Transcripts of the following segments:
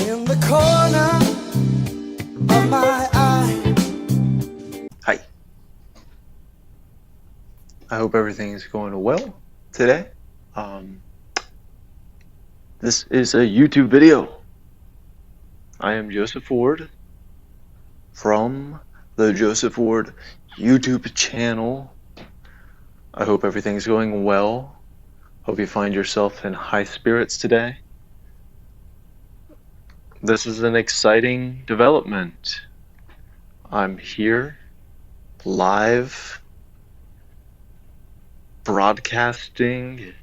in the corner of my eye. Hi. I hope everything is going well today. This is a YouTube video. I am Joseph Ward from the Joseph Ward YouTube channel. I hope everything is going well. Hope you find yourself in high spirits today. This is an exciting development. I'm here live broadcasting,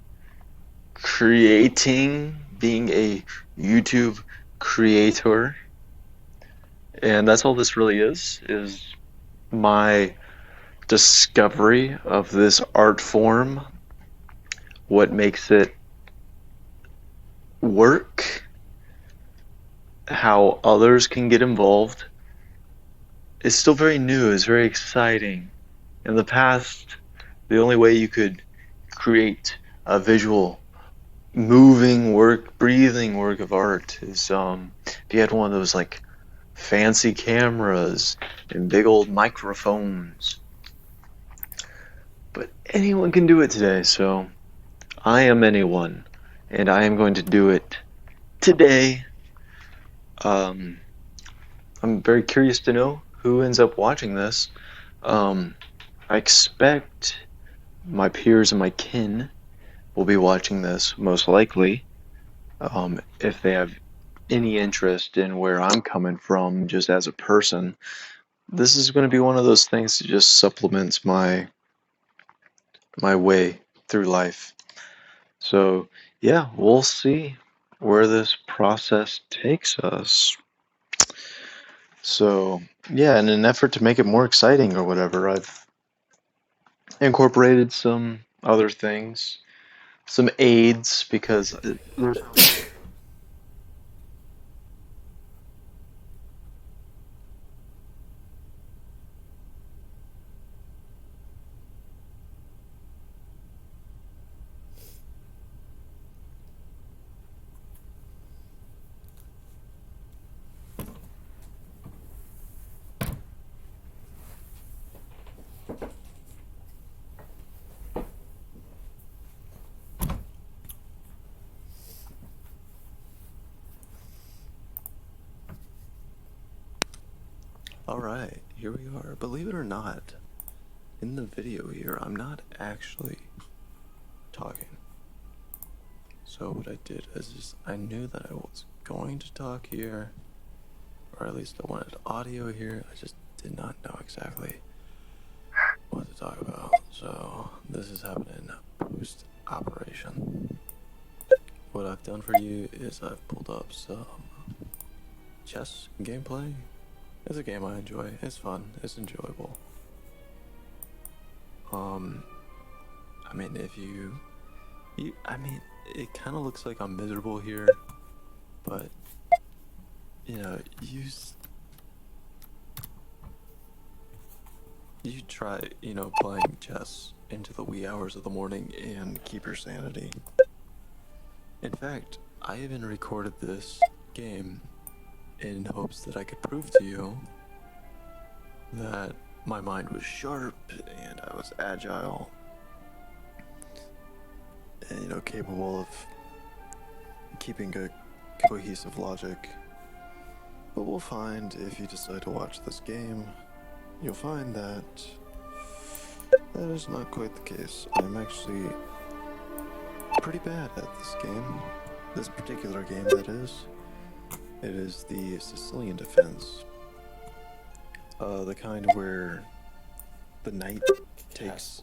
creating, being a YouTube creator. And that's all this really is my discovery of this art form, what makes it work, how others can get involved. It's still very new, it's very exciting. In the past, the only way you could create a visual, moving work, breathing work of art is if you had one of those like fancy cameras and big old microphones. But anyone can do it today, so I am anyone, and I am going to do it today. I'm very curious to know who ends up watching this. I expect my peers and my kin will be watching this most likely, if they have any interest in where I'm coming from just as a person. This is going to be one of those things that just supplements my way through life. So yeah, we'll see where this process takes us. So yeah, in an effort to make it more exciting or whatever, I've incorporated some other things, some aids, because there's Alright, here we are. Believe it or not, in the video here, I'm not actually talking. So what I did is I knew that I was going to talk here, or at least I wanted audio here. I just did not know exactly what to talk about. So this is happening post-operation. What I've done for you is I've pulled up some chess gameplay. It's a game I enjoy. It's fun. It's enjoyable. I mean, if I mean, it kind of looks like I'm miserable here, but, you know, you try, you know, playing chess into the wee hours of the morning and keep your sanity. In fact, I even recorded this game in hopes that I could prove to you that my mind was sharp and I was agile and, you know, capable of keeping a cohesive logic. But we'll find, if you decide to watch this game, you'll find that that is not quite the case. I'm actually pretty bad at this game. This particular game, that is. It is the Sicilian Defense. The kind where the knight takes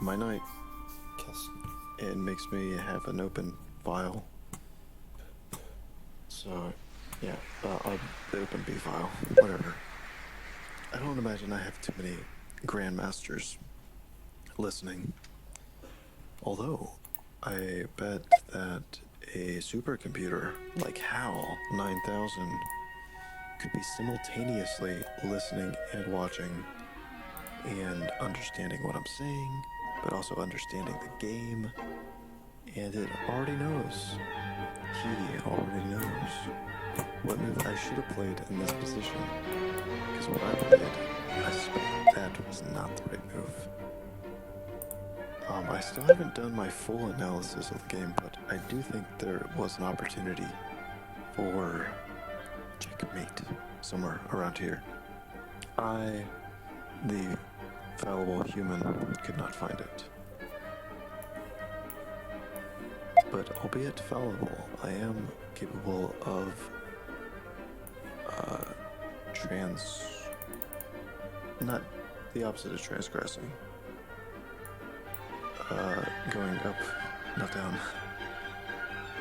my knight and makes me have an open file. So, yeah, the open B file, whatever. I don't imagine I have too many grandmasters listening. Although, I bet that a supercomputer like HAL 9000 could be simultaneously listening and watching and understanding what I'm saying, but also understanding the game, and it already knows. he already knows what move I should have played in this position. Because what I played, I suspect that was not the right move. I still haven't done my full analysis of the game, but I do think there was an opportunity for checkmate somewhere around here. I, the fallible human, could not find it. But albeit fallible, I am capable of not the opposite of transgressing. Going up, not down.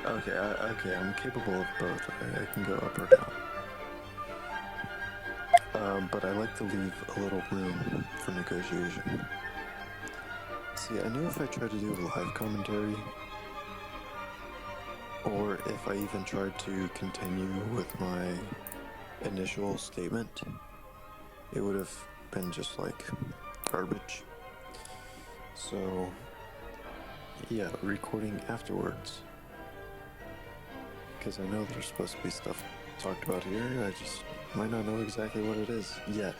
Okay, I'm capable of both. I can go up or down. But I like to leave a little room for negotiation. See, I knew if I tried to do a live commentary, or if I even tried to continue with my initial statement, it would have been just like garbage. So, yeah, recording afterwards. Because I know there's supposed to be stuff talked about here, I just might not know exactly what it is yet.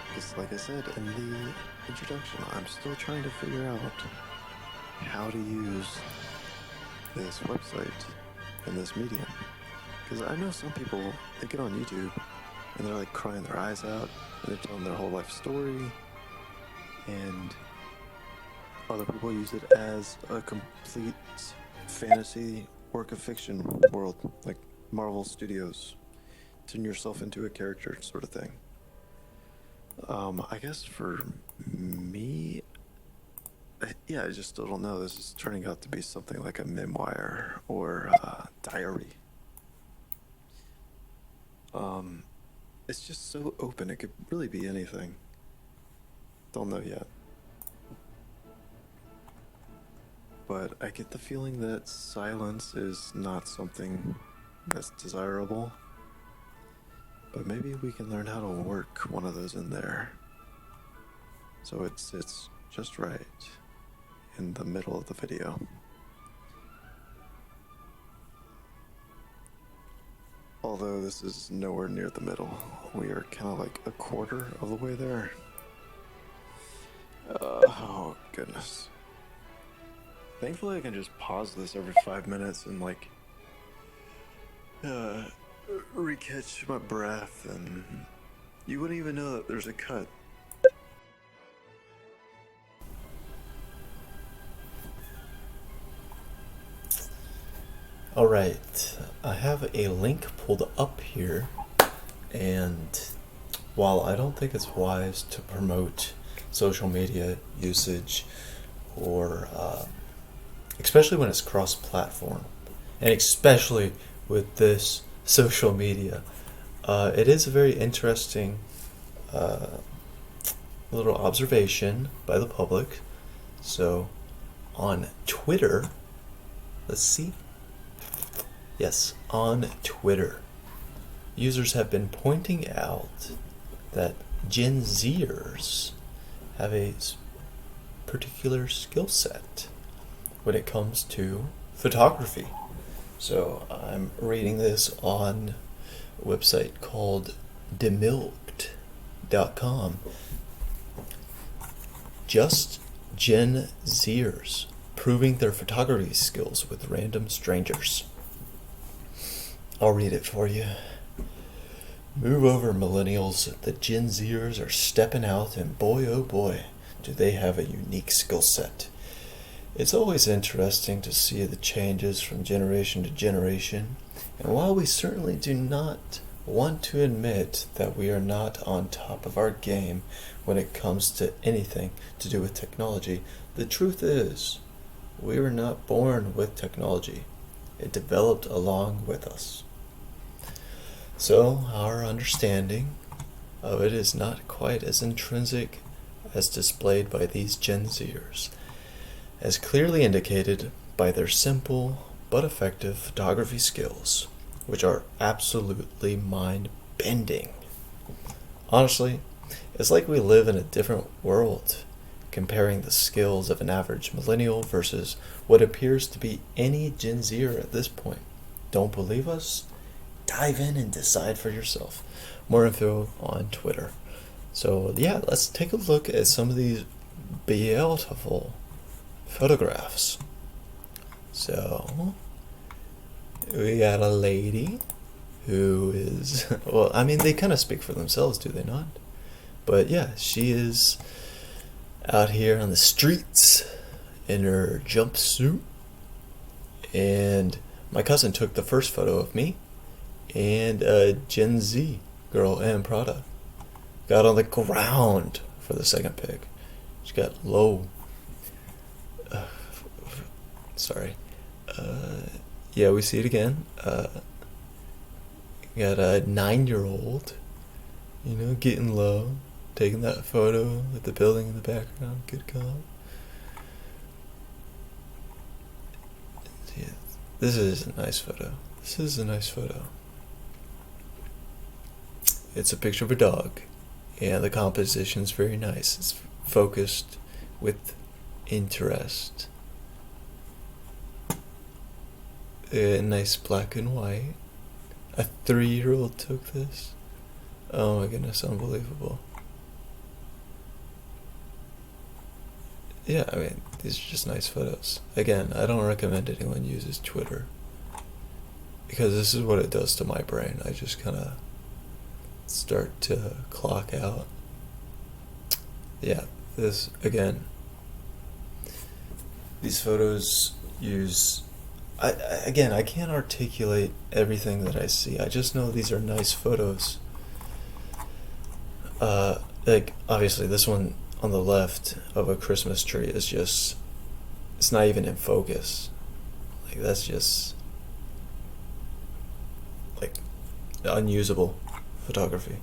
Because like I said in the introduction, I'm still trying to figure out how to use this website and this medium. Because I know some people, they get on YouTube and they're like crying their eyes out and they're telling their whole life story, and other people use it as a complete fantasy work of fiction world, like Marvel Studios, turn yourself into a character sort of thing. I guess for me, yeah, I just still don't know. This is turning out to be something like a memoir or a diary. It's just so open. It could really be anything. Don't know yet. But I get the feeling that silence is not something that's desirable. But maybe we can learn how to work one of those in there. So it sits just right in the middle of the video. Although this is nowhere near the middle. We are kind of like a quarter of the way there. Oh, goodness. Thankfully, I can just pause this every 5 minutes and, like, recatch my breath, and you wouldn't even know that there's a cut. Alright, I have a link pulled up here, and while I don't think it's wise to promote social media usage, or especially when it's cross-platform, and especially with this social media, it is a very interesting little observation by the public. So on Twitter, let's see. Yes, on Twitter, users have been pointing out that Gen Zers have a particular skill set when it comes to photography. So I'm reading this on a website called demilked.com. Just Gen Zers proving their photography skills with random strangers. I'll read it for you. Move over, millennials. The Gen Zers are stepping out, and boy, oh boy, do they have a unique skill set. It's always interesting to see the changes from generation to generation, and while we certainly do not want to admit that we are not on top of our game when it comes to anything to do with technology, the truth is, we were not born with technology. It developed along with us. So our understanding of it is not quite as intrinsic as displayed by these Gen Zers, as clearly indicated by their simple but effective photography skills, which are absolutely mind-bending. Honestly, it's like we live in a different world, comparing the skills of an average millennial versus what appears to be any Gen Zer at this point. Don't believe us? Dive in and decide for yourself. More info on Twitter. So yeah, let's take a look at some of these beautiful photographs. So we got a lady who is, well, I mean, they kind of speak for themselves, do they not? But yeah, she is out here on the streets in her jumpsuit. And my cousin took the first photo of me and a Gen Z girl and Prada. Got on the ground for the second pic. She got low. Sorry. Yeah, we see it again. Got a 9-year-old, getting low, taking that photo with the building in the background. Good call. Yeah, this is a nice photo. It's a picture of a dog, and the composition's very nice. It's focused with interest. Nice black and white. A 3-year-old took this. Oh my goodness, unbelievable. Yeah, I mean, these are just nice photos. Again, I don't recommend anyone uses Twitter, because this is what it does to my brain. I just kind of start to clock out. Yeah, this, again, these photos use... I can't articulate everything that I see. I just know these are nice photos. Like, obviously, this one on the left of a Christmas tree is just... It's not even in focus. Like, that's just... like, unusable photography.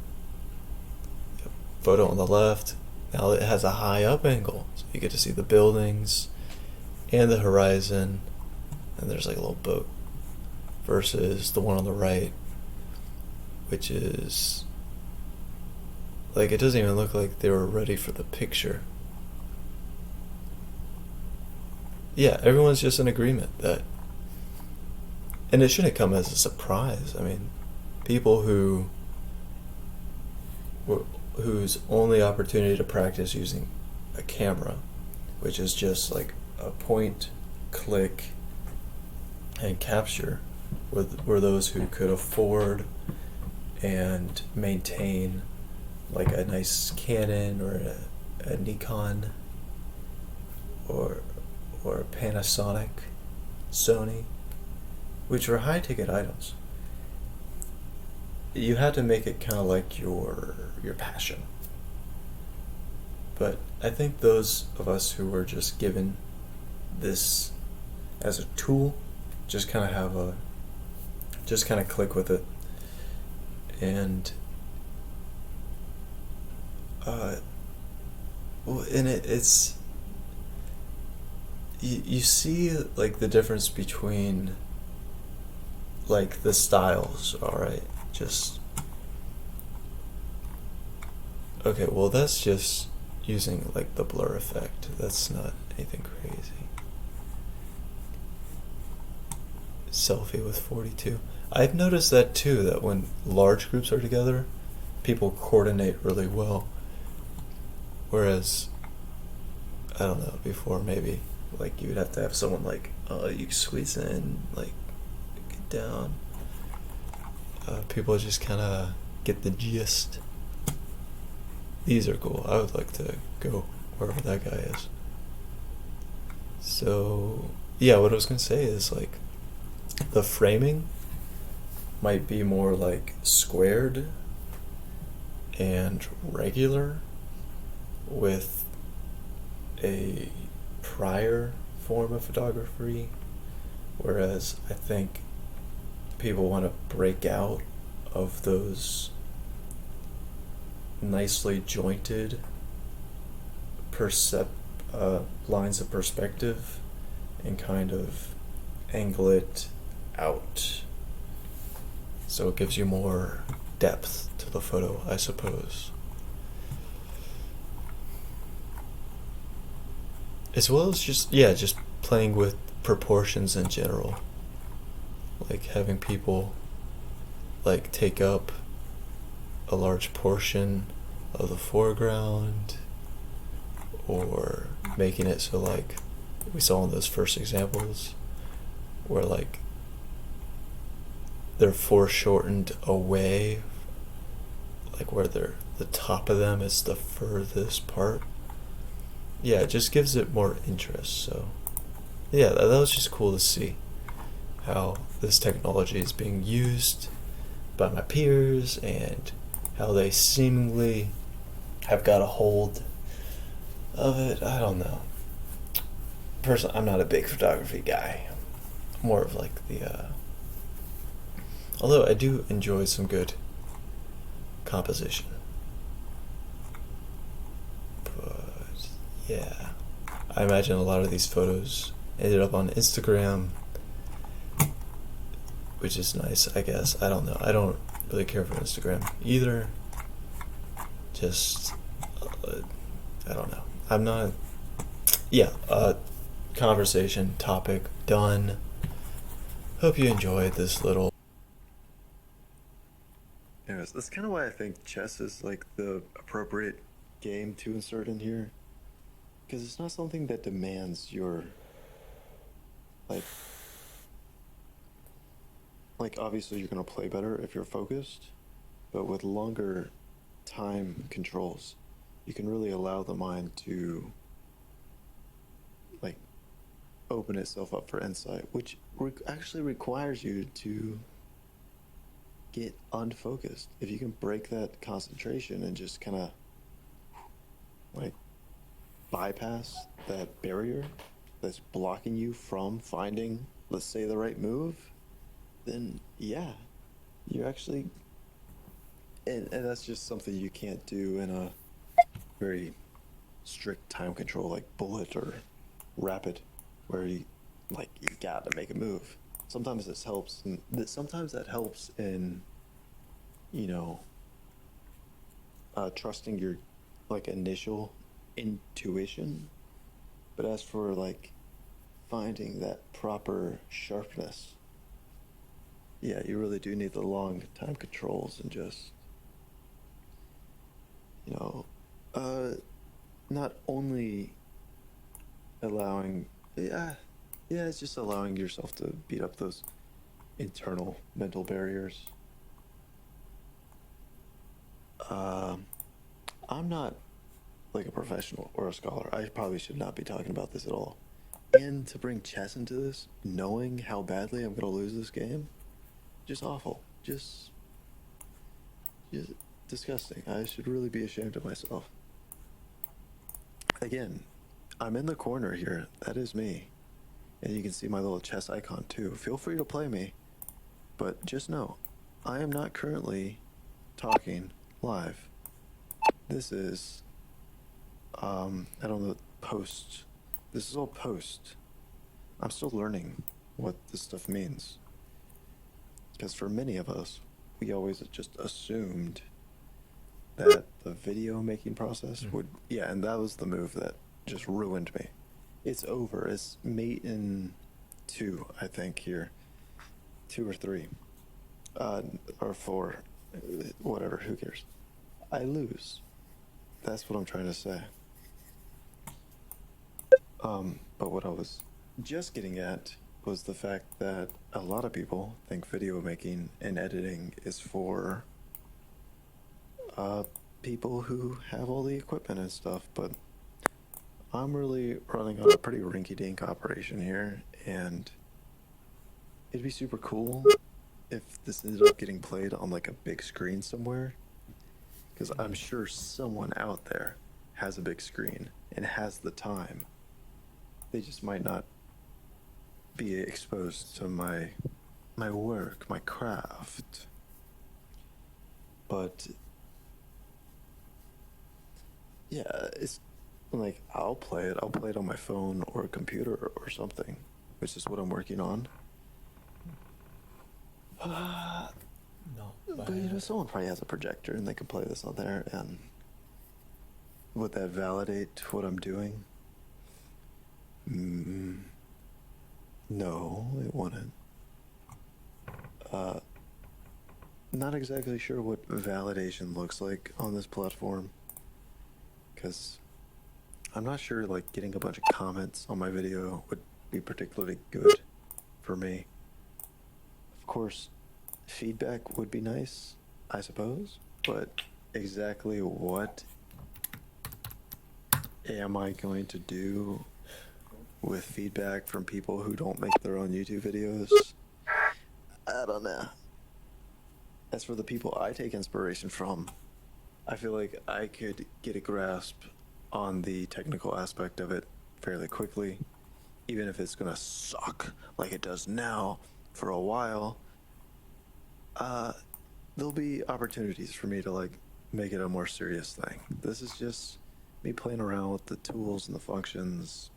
Photo on the left. Now it has a high up angle, so you get to see the buildings and the horizon. And there's like a little boat, versus the one on the right, which is like, it doesn't even look like they were ready for the picture. Yeah, everyone's just in agreement that, and it shouldn't come as a surprise. I mean, people whose only opportunity to practice using a camera, which is just like a point, click, and capture, were those who could afford and maintain like a nice Canon or a Nikon or a Panasonic, Sony, which were high ticket items. You had to make it kind of like your passion. But I think those of us who were just given this as a tool just kind of click with it, and it's you see like the difference between like the styles. All right, just okay. Well, that's just using like the blur effect. That's not anything crazy. Selfie with 42. I've noticed that too, that when large groups are together, people coordinate really well. Whereas, I don't know, before maybe, like, you would have to have someone like, you squeeze in, like, get down. People just kind of get the gist. These are cool. I would like to go wherever that guy is. So, yeah, what I was going to say is, like, the framing might be more like squared and regular with a prior form of photography, whereas I think people want to break out of those nicely jointed lines of perspective and kind of angle it out, so it gives you more depth to the photo, I suppose. as well as just playing with proportions in general, like having people like take up a large portion of the foreground, or making it so like we saw in those first examples where like they're foreshortened away, like where the top of them is the furthest part. Yeah, it just gives it more interest. So yeah, that was just cool to see how this technology is being used by my peers and how they seemingly have got a hold of it. I don't know. Personally, I'm not a big photography guy. More of like the although I do enjoy some good composition. But yeah, I imagine a lot of these photos ended up on Instagram, which is nice, I guess. I don't know. I don't really care for Instagram either. Just, I don't know. I'm not. Yeah, conversation topic done. Hope you enjoyed this little. Anyways, that's kind of why I think chess is like the appropriate game to insert in here, because it's not something that demands your like obviously you're gonna play better if you're focused, but with longer time controls, you can really allow the mind to like open itself up for insight, which actually requires you to get unfocused. If you can break that concentration and just kind of like bypass that barrier that's blocking you from finding, let's say, the right move, then yeah, you're actually, and that's just something you can't do in a very strict time control like bullet or rapid, where you gotta make a move. Sometimes this helps, and sometimes that helps in, trusting your like initial intuition. But as for like finding that proper sharpness, yeah, you really do need the long time controls and just, not only allowing, it's just allowing yourself to beat up those internal mental barriers. I'm not like a professional or a scholar. I probably should not be talking about this at all. And to bring chess into this, knowing how badly I'm gonna lose this game, just awful. Just disgusting. I should really be ashamed of myself. Again, I'm in the corner here. That is me. And you can see my little chess icon too. Feel free to play me. But just know, I am not currently talking live. This is, I don't know, post. This is all post. I'm still learning what this stuff means. Because for many of us, we always just assumed that the video making process would, yeah, and that was the move that just ruined me. It's over. It's mate in 2, I think, here. 2 or 3. Or 4. Whatever, who cares? I lose. That's what I'm trying to say. But what I was just getting at was the fact that a lot of people think video making and editing is for people who have all the equipment and stuff, but I'm really running on a pretty rinky-dink operation here, and it'd be super cool if this ended up getting played on like a big screen somewhere, because I'm sure someone out there has a big screen and has the time. They just might not be exposed to my work, my craft. But yeah, it's like I'll play it on my phone or a computer or something, which is what I'm working on. No, But someone probably has a projector and they can play this on there, and would that validate what I'm doing? Mm, no, it wouldn't. Not exactly sure what validation looks like on this platform, because I'm not sure like getting a bunch of comments on my video would be particularly good for me. Of course, feedback would be nice, I suppose, but exactly what am I going to do with feedback from people who don't make their own YouTube videos? I don't know. As for the people I take inspiration from, I feel like I could get a grasp on the technical aspect of it fairly quickly, even if it's gonna suck like it does now for a while. There'll be opportunities for me to like make it a more serious thing. This is just me playing around with the tools and the functions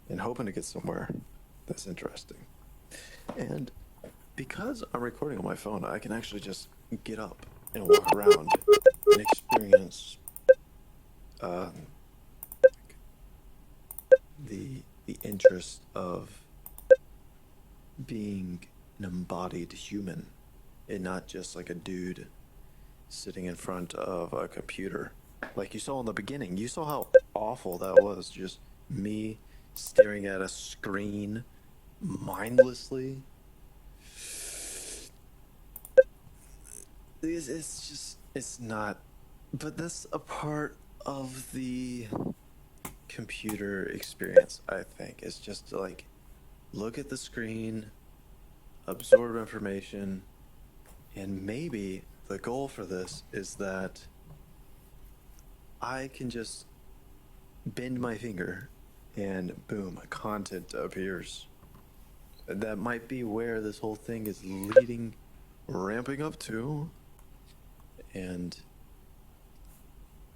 and hoping to get somewhere that's interesting. And because I'm recording on my phone, I can actually just get up and walk around and experience the interest of being an embodied human and not just like a dude sitting in front of a computer. Like you saw in the beginning, you saw how awful that was. Just me staring at a screen mindlessly. It's just, it's not. But that's a part of the computer experience, I think. It's just to like look at the screen, absorb information, and maybe the goal for this is that I can just bend my finger and boom, content appears. That might be where this whole thing is leading, ramping up to. And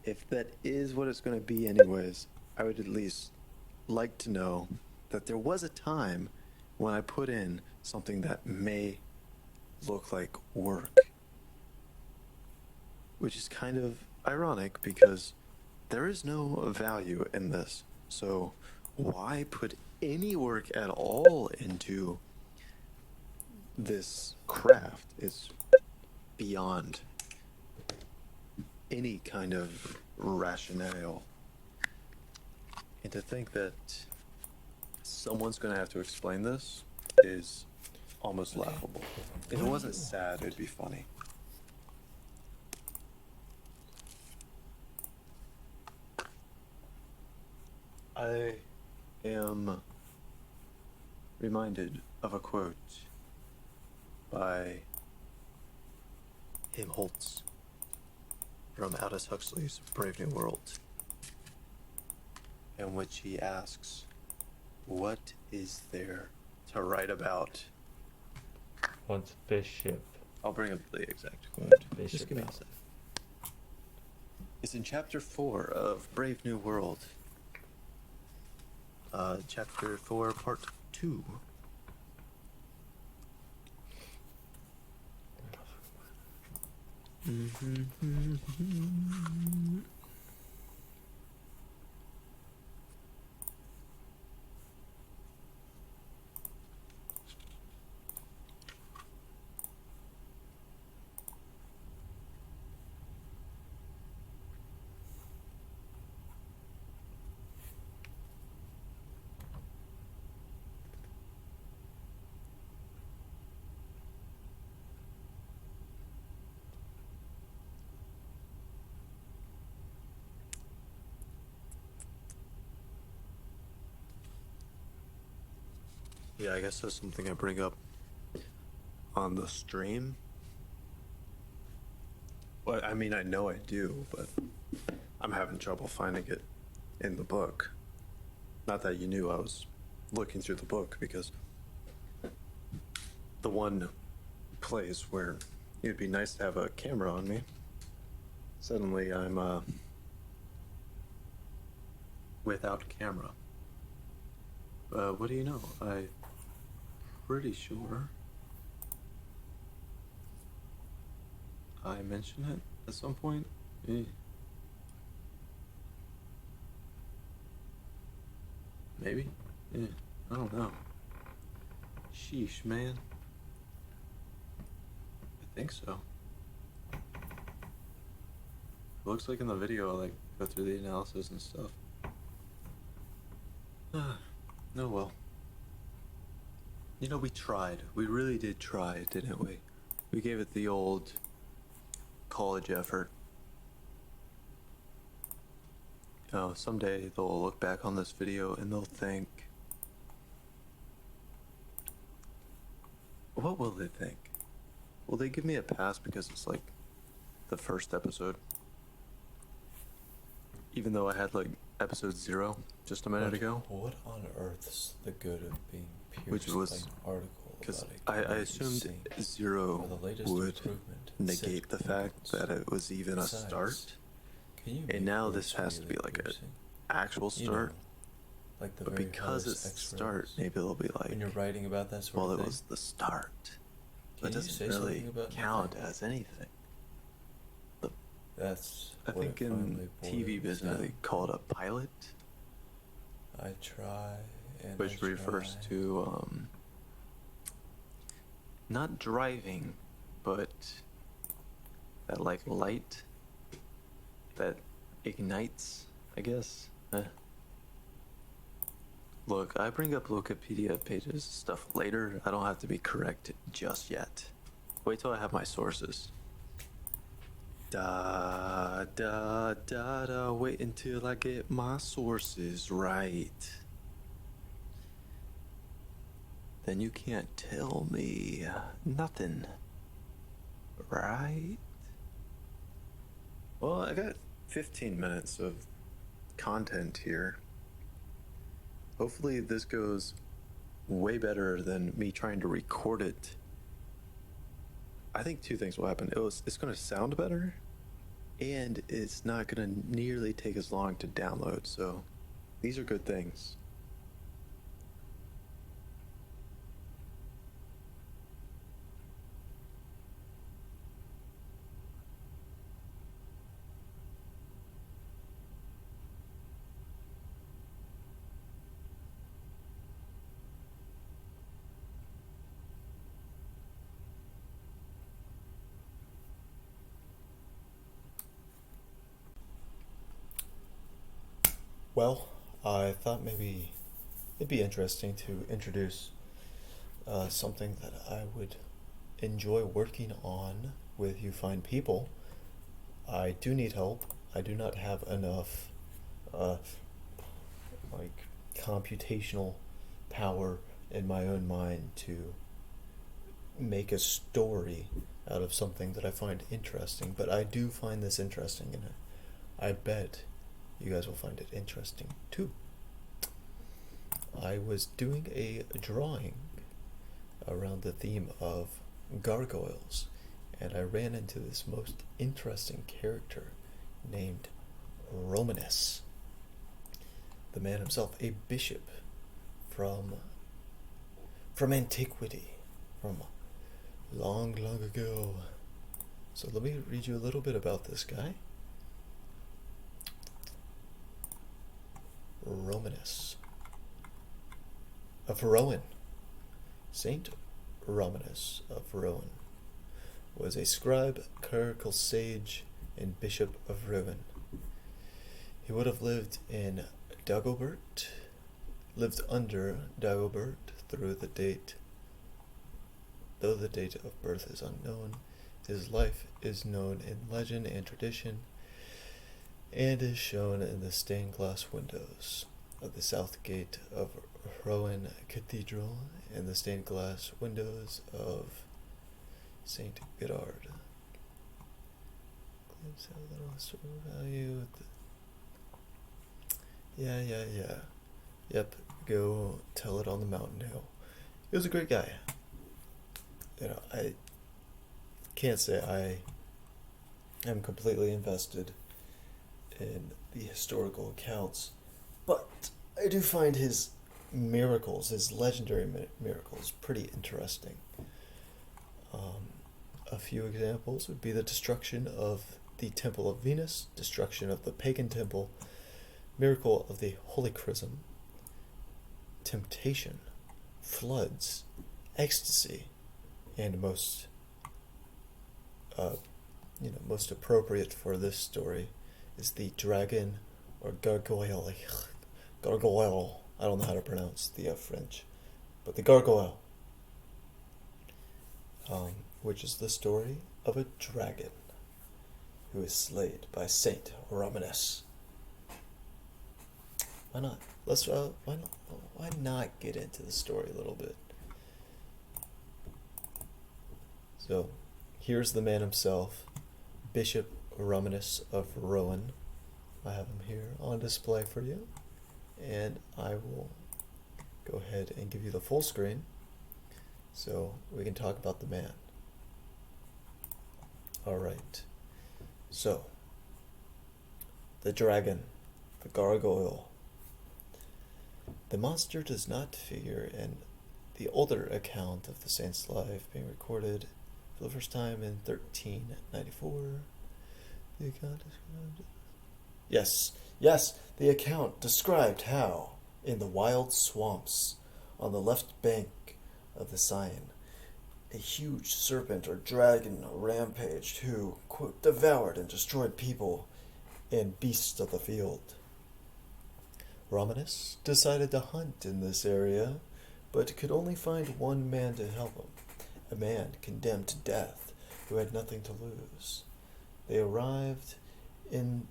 if that is what it's going to be, anyways, I would at least like to know that there was a time when I put in something that may look like work. Which is kind of ironic because there is no value in this. So why put any work at all into this craft? It's beyond any kind of rationale. And to think that someone's going to have to explain this is almost laughable. If it wasn't sad, it'd be funny. I am reminded of a quote by Helmholtz from Aldous Huxley's Brave New World, in which he asks, "What is there to write about?" What's Bishop? I'll bring up the exact quote. Bishop Just give me a Ellis. sec. It's in chapter 4 of Brave New World. Chapter 4, part 2. Yeah, I guess that's something I bring up on the stream. Well, I mean, I know I do, but I'm having trouble finding it in the book. Not that you knew I was looking through the book, because the one place where it'd be nice to have a camera on me, suddenly I'm without camera. What do you know? I'm pretty sure I mentioned it at some point. Maybe? Yeah, I don't know. Sheesh, man. I think so. Looks like in the video I go through the analysis and stuff. No, well. You know, we tried. We really did try, didn't we? We gave it the old college effort. Oh, someday they'll look back on this video and they'll think, what will they think? Will they give me a pass because it's like the first episode? Even though I had like episode 0 just a minute ago? What on earth's the good of being Which pierced was- by an article Because about a I car you assumed sink 0 for the latest would improvement in negate said the fact vehicles? that it was even a Besides, start. Can you And make now words this has to be really like a piercing? actual You know, start. like the But very because hardest it's the X-rays. start, maybe they'll be like, When you're writing about that sort well, of it thing, was the start. can But it you say doesn't really something about count nothing? as anything. That's I what think it in finally TV boils business down they call it a pilot, I try and which I refers try. to not driving, but that like light that ignites, I guess. Look, I bring up Wikipedia pages and stuff later. I don't have to be correct just yet. Wait till I have my sources. Da da da da. Wait until I get my sources right. Then you can't tell me nothing. Right? Well, I got 15 minutes of content here. Hopefully this goes way better than me trying to record it. I think 2 things will happen. It's going to sound better, and it's not going to nearly take as long to download. So these are good things. Well, I thought maybe it'd be interesting to introduce something that I would enjoy working on with you fine people. I do need help. I do not have enough like computational power in my own mind to make a story out of something that I find interesting, but I do find this interesting, and I bet you guys will find it interesting too. I was doing a drawing around the theme of gargoyles, and I ran into this most interesting character named Romanus. The man himself, a bishop from antiquity, from long, long ago. So let me read you a little bit about this guy. Romanus of Rouen. Saint Romanus of Rouen was a scribe, clerical sage, and bishop of Rouen. He would have lived under Dagobert though the date of birth is unknown. His life is known in legend and tradition, and is shown in the stained glass windows of the south gate of Rouen Cathedral and the stained glass windows of Saint Godard. Claims have little historical value. Yeah. Yep, go tell it on the mountain hill. He was a great guy. You know, I can't say I am completely invested in the historical accounts, but I do find his miracles, his legendary miracles, pretty interesting. A few examples would be the destruction of the Temple of Venus, destruction of the pagan temple, miracle of the Holy Chrism, temptation, floods, ecstasy, and most most appropriate for this story is the dragon or gargoyle. Gargoyle. I don't know how to pronounce the French, but the gargoyle, which is the story of a dragon who is slayed by Saint Romanus. Why not? Why not get into the story a little bit? So, here's the man himself, Bishop Romanus of Rouen. I have him here on display for you, and I will go ahead and give you the full screen so we can talk about the man. Alright, so, the dragon, the gargoyle. The monster does not figure in the older account of the saint's life being recorded for the first time in 1394. The account described... Yes, the account described how, in the wild swamps on the left bank of the Seine, a huge serpent or dragon rampaged who, quote, devoured and destroyed people and beasts of the field. Romanus decided to hunt in this area, but could only find one man to help him, a man condemned to death who had nothing to lose. They arrived in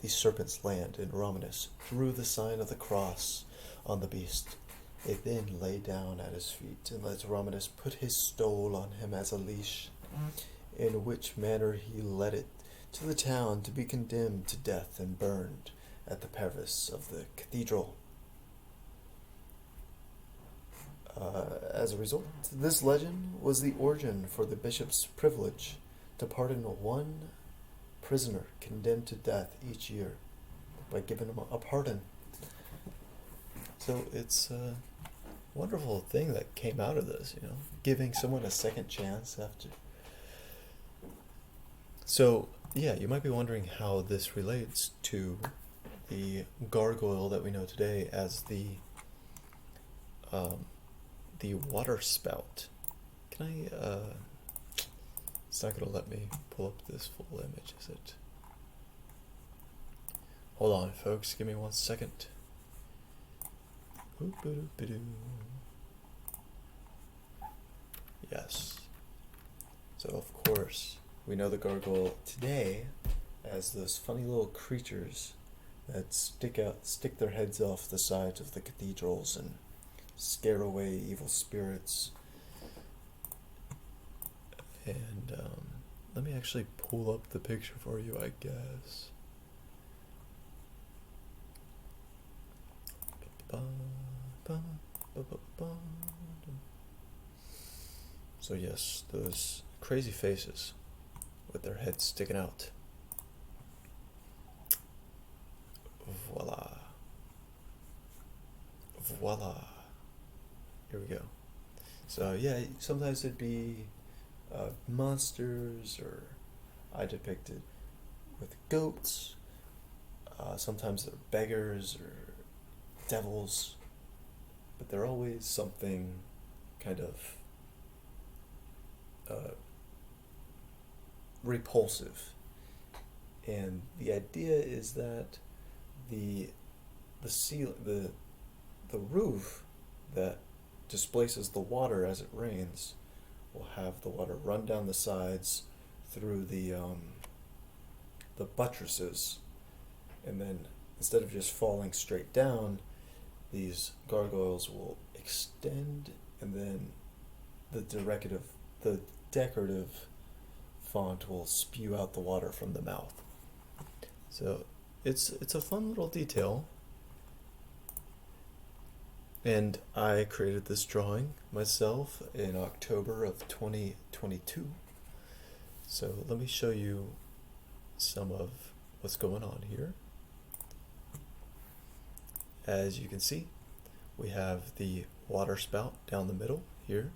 the serpent's land, and Romanus threw the sign of the cross on the beast. They then lay down at his feet and let Romanus put his stole on him as a leash, in which manner he led it to the town to be condemned to death and burned at the parvis of the cathedral. As a result, this legend was the origin for the bishop's privilege to pardon one prisoner condemned to death each year by giving him a pardon. So it's a wonderful thing that came out of this, giving someone a second chance after. So, yeah, you might be wondering how this relates to the gargoyle that we know today as the water spout. Can I, it's not going to let me pull up this full image, is it? Hold on, folks, give me 1 second. Yes. So, of course, we know the gargoyle today as those funny little creatures that stick their heads off the sides of the cathedrals and scare away evil spirits. And let me actually pull up the picture for you, I guess. So yes, those crazy faces with their heads sticking out. Voila. Here we go. So yeah, sometimes it'd be monsters, or I depicted with goats. Sometimes they're beggars or devils, but they're always something kind of repulsive. And the idea is that the roof that displaces the water as it rains will have the water run down the sides through the buttresses, and then instead of just falling straight down, these gargoyles will extend, and then the decorative font will spew out the water from the mouth. So it's a fun little detail. And I created this drawing myself in October of 2022. So let me show you some of what's going on here. As you can see, we have the water spout down the middle here.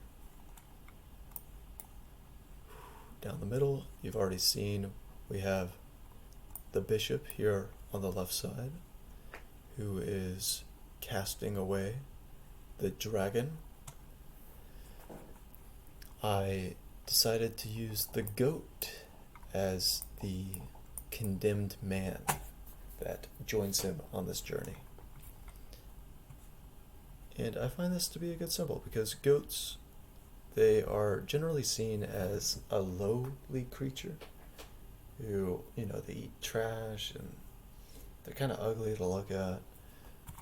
Down the middle, you've already seen we have the bishop here on the left side, who is casting away the dragon, I decided to use the goat as the condemned man that joins him on this journey. And I find this to be a good symbol because goats, they are generally seen as a lowly creature who, they eat trash and they're kind of ugly to look at,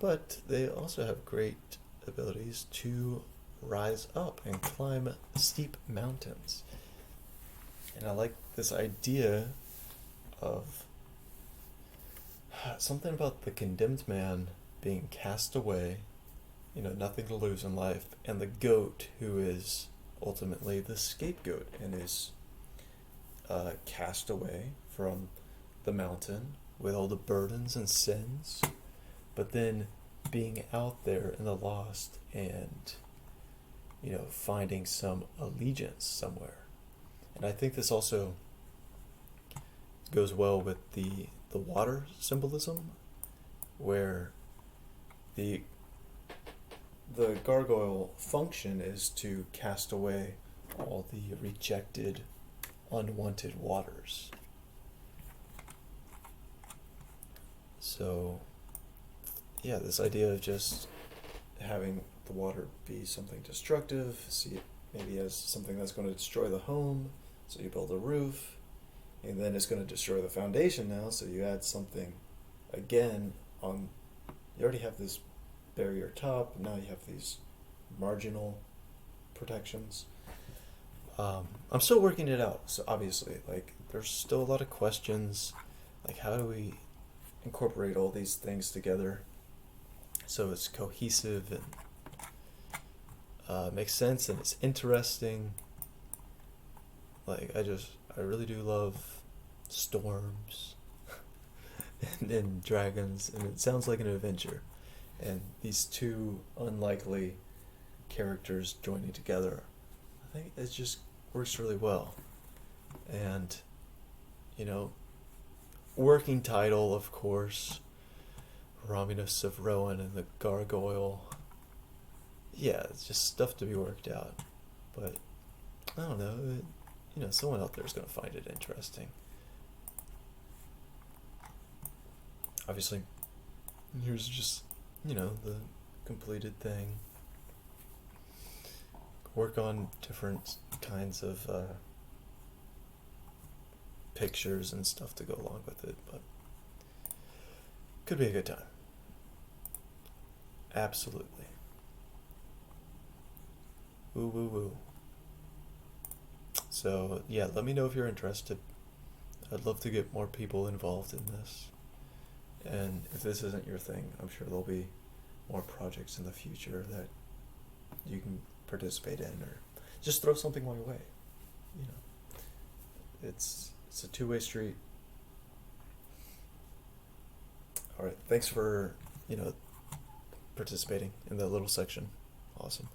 but they also have great abilities to rise up and climb steep mountains. And I like this idea of something about the condemned man being cast away, nothing to lose in life, and the goat who is ultimately the scapegoat and is cast away from the mountain with all the burdens and sins, but then being out there in the lost and finding some allegiance somewhere. And I think this also goes well with the water symbolism, where the gargoyle function is to cast away all the rejected, unwanted waters. So, yeah, this idea of just having the water be something destructive, see it maybe as something that's going to destroy the home, so you build a roof, and then it's going to destroy the foundation now, so you add something again on. You already have this barrier top, now you have these marginal protections. I'm still working it out, so obviously, there's still a lot of questions, how do we incorporate all these things together so it's cohesive and makes sense and it's interesting. I really do love storms and dragons, and it sounds like an adventure. And these two unlikely characters joining together, I think it just works really well. And, working title, of course, Romulus of Rowan and the Gargoyle. Yeah, it's just stuff to be worked out. But, I don't know, someone out there is going to find it interesting. Obviously, here's just, the completed thing. Work on different kinds of pictures and stuff to go along with it, but could be a good time. Absolutely. Woo woo woo. So yeah, let me know if you're interested. I'd love to get more people involved in this. And if this isn't your thing, I'm sure there'll be more projects in the future that you can participate in, or just throw something my way. It's a two-way street. All right, thanks for participating in that little section. Awesome.